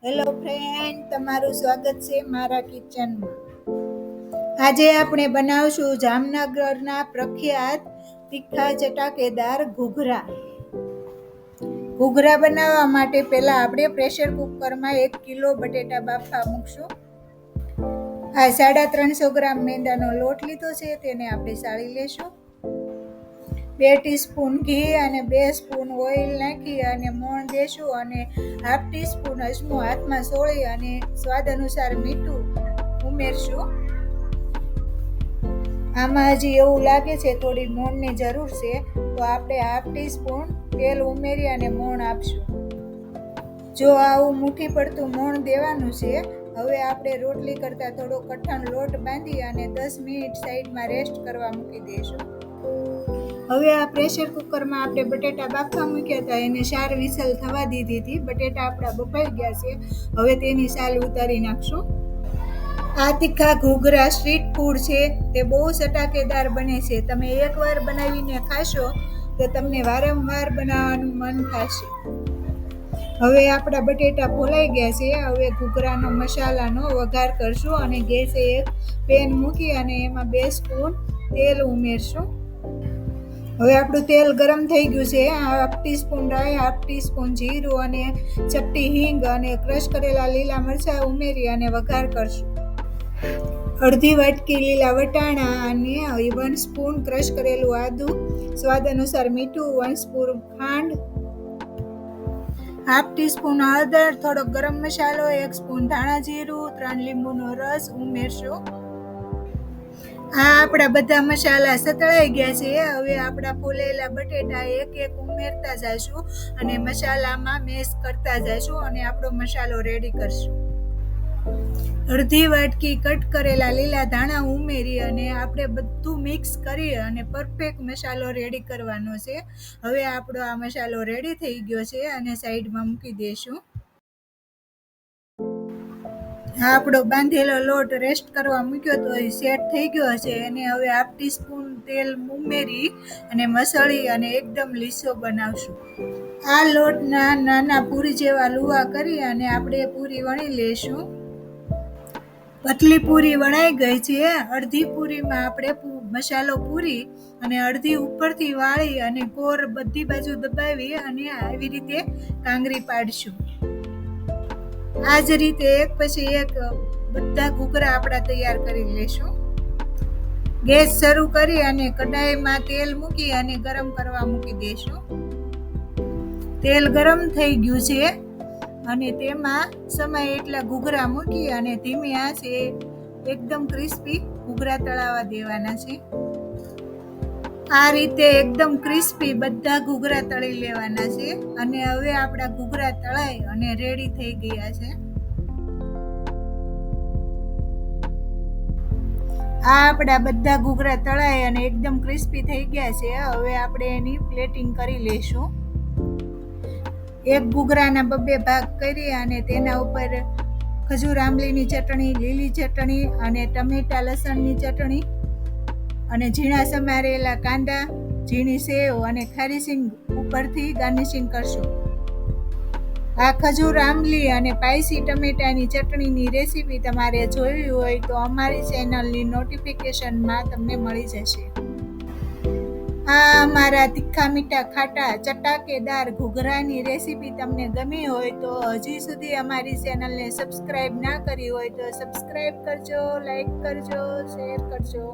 Hello friend, તમારું સ્વાગત છે મારા કિચનમાં. આજે આપણે બનાવશું જામનગરના પ્રખ્યાત તીખા ચટાકેદાર ઘૂઘરા. ઘૂઘરા બનાવવા માટે પહેલા આપણે પ્રેશર કુકરમાં 1 કિલો બટેટા બાફવા મૂકશું. આ 350 ગ્રામ મેંદાનો લોટ લીધો છે, તેને આપણે સાળી લેશું. 2 ટીસ્પૂન ઘી અને 2 સ્પૂન ઓઇલ નાખી અને મોણ દેશું અને હાફ ટીસ્પૂન અજમો હાથમાં સોળી અને સ્વાદ અનુસાર મીઠું ઉમેરશું. આમાં હજી એવું લાગે છે થોડી મોણની જરૂર છે, તો આપણે હાફ ટીસ્પૂન તેલ ઉમેરી અને મોણ આપશું. જો આવું મુઠ્ઠી પડતું મોણ દેવાનું છે. હવે આપણે રોટલી કરતા થોડો કઠણ લોટ બાંધી અને 10 મિનિટ સાઈડમાં રેસ્ટ કરવા મૂકી દઈશું. હવે આ પ્રેશર કુકરમાં આપણે બટેટા બાફવા મૂક્યા હતા, એને 4 વિસલ થવા દીધી હતી. બટેટા આપણા બફાઈ ગયા છે. હવે તેની સાલ ઉતારી નાખશું. આ તીખા ઘૂઘરા સ્ટ્રીટ ફૂડ છે, તે બહુ ચટાકેદાર બને છે. તમે એકવાર બનાવીને ખાશો તો તમને વારંવાર બનાવવાનું મન થશે. હવે આપણા બટેટા ફોલાઈ ગયા છે. હવે ઘૂઘરાનો મસાલાનો વઘાર કરશું અને ગેસે એક પેન મૂકી અને એમાં 2 સ્પૂન તેલ ઉમેરશું. હવે આપણું તેલ ગરમ થઈ ગયું છે. હાફ ટીસ્પૂન રાઈ, હાફ ટીસ્પૂન જીરું અને ચપટી હિંગ અને ક્રશ કરેલા લીલા મરચાં ઉમેરી અને વઘાર કરશું. અડધી વાટકી લીલા વટાણા અને 1 સ્પૂન ક્રશ કરેલું આદું, સ્વાદ અનુસાર મીઠું, 1 સ્પૂન ખાંડ, હાફ ટીસ્પૂન હળદર, થોડો ગરમ મસાલો, 1 સ્પૂન ધાણા જીરું, 3 લીંબુનો રસ ઉમેરશું. આ આપણા બધા મસાલા સતળાઈ ગયા છે. હવે આપણા ફોલેલા બટેટા એક એક ઉમેરતા જઈશું અને મસાલામાં મેશ કરતા જઈશું અને આપણો મસાલો રેડી કરશું. અડધી વાટકી કટ કરેલા લીલા ધાણા ઉમેરી અને આપણે બધું મિક્સ કરી અને પરફેક્ટ મસાલો રેડી કરવાનો છે. હવે આપણો આ મસાલો રેડી થઈ ગયો છે અને સાઈડમાં મૂકી દઈશું. આપણો બાંધેલો લોટ રેસ્ટ કરવા મૂક્યો તો એ સેટ થઈ ગયો છે. એને હવે હાફ ટીસ્પૂન તેલ ઉમેરી અને મસળી અને એકદમ લીસો બનાવશું. આ લોટના નાના પૂરી જેવા લુવા કરી અને આપણે પૂરી વણી લેશું. પતલી પૂરી વણાઈ ગઈ છે. અડધી પૂરીમાં આપણે મસાલો પૂરી અને અડધી ઉપરથી વાળી અને કોર બધી બાજુ દબાવી અને આવી રીતે કાંગરી પાડશું. આ જ રીતે એક પછી એક બધા ઘૂઘરા આપણા તૈયાર કરી લેશું. ગેસ શરૂ કરી અને કઢાઈમાં તેલ મૂકી અને ગરમ કરવા મૂકી દઈશું. તેલ ગરમ થઈ ગયું છે અને તેમાં સમય એટલા ઘૂઘરા મૂકી અને ધીમી આંચે એકદમ ક્રિસ્પી ઘૂઘરા તળાવવા દેવાના છે. આ રીતે એકદમ ક્રિસ્પી બધા ઘૂઘરા તળી લેવાના છે અને હવે આપણા ઘૂઘરા તળાઈ અને રેડી થઈ ગયા છે. આ આપણા બધા ઘૂઘરા તળાઈ અને એકદમ ક્રિસ્પી થઈ ગયા છે. હવે આપણે એની પ્લેટિંગ કરી લઈશું. એક ઘૂઘરાના 2 ભાગ કરી અને તેના ઉપર ખજૂર આંબલીની ચટણી, લીલી ચટણી અને ટમેટા લસણની ચટણી અને ઝીણા સમારેલા કાંદા, ઝીણી સેવ અને ખારી સિંગ ઉપરથી ગાર્નિશિંગ કરશું. આ ખજૂર આંબલી અને સ્પાઈસી ટમેટાની ચટણીની રેસીપી તમારે જોવી હોય તો અમારી ચેનલની નોટિફિકેશનમાં તમને મળી જશે. આ અમારા તીખા મીઠા ખાટા ચટાકેદાર ઘૂઘરાની રેસીપી તમને ગમી હોય તો હજી સુધી અમારી ચેનલને સબસ્ક્રાઈબ ના કરી હોય તો સબસ્ક્રાઈબ કરજો, લાઈક કરજો, શેર કરજો.